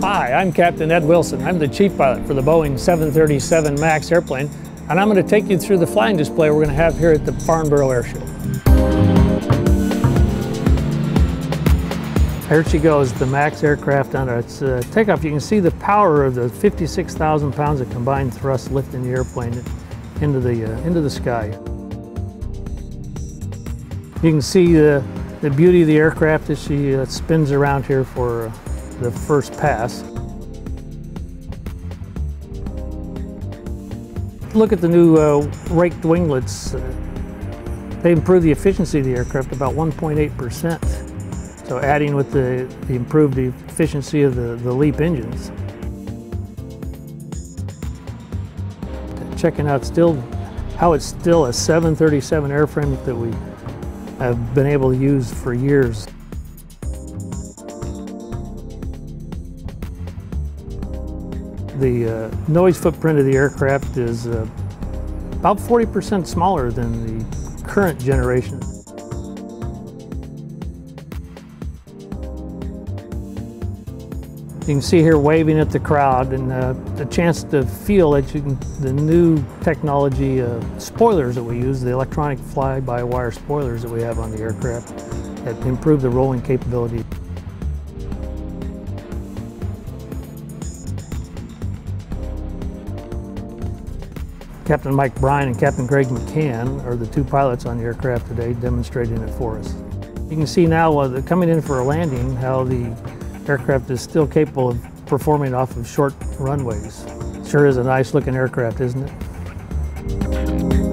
Hi, I'm Captain Ed Wilson. I'm the chief pilot for the Boeing 737 MAX airplane, and I'm going to take you through the flying display we're going to have here at the Farnborough Air Show. Here she goes, the MAX aircraft on its takeoff. You can see the power of the 56,000 pounds of combined thrust lifting the airplane into the sky. You can see the beauty of the aircraft as she spins around here for the first pass. Look at the new raked winglets. They improve the efficiency of the aircraft about 1.8%. So adding with the improved efficiency of the LEAP engines. Checking out how it's still a 737 airframe that we have been able to use for years. The noise footprint of the aircraft is about 40% smaller than the current generation. You can see here waving at the crowd and the chance to feel that the new technology spoilers that we use, the electronic fly-by-wire spoilers that we have on the aircraft that improve the rolling capability. Captain Mike Bryan and Captain Greg McCann are the two pilots on the aircraft today demonstrating it for us. You can see now coming in for a landing how the aircraft is still capable of performing off of short runways. Sure is a nice looking aircraft, isn't it?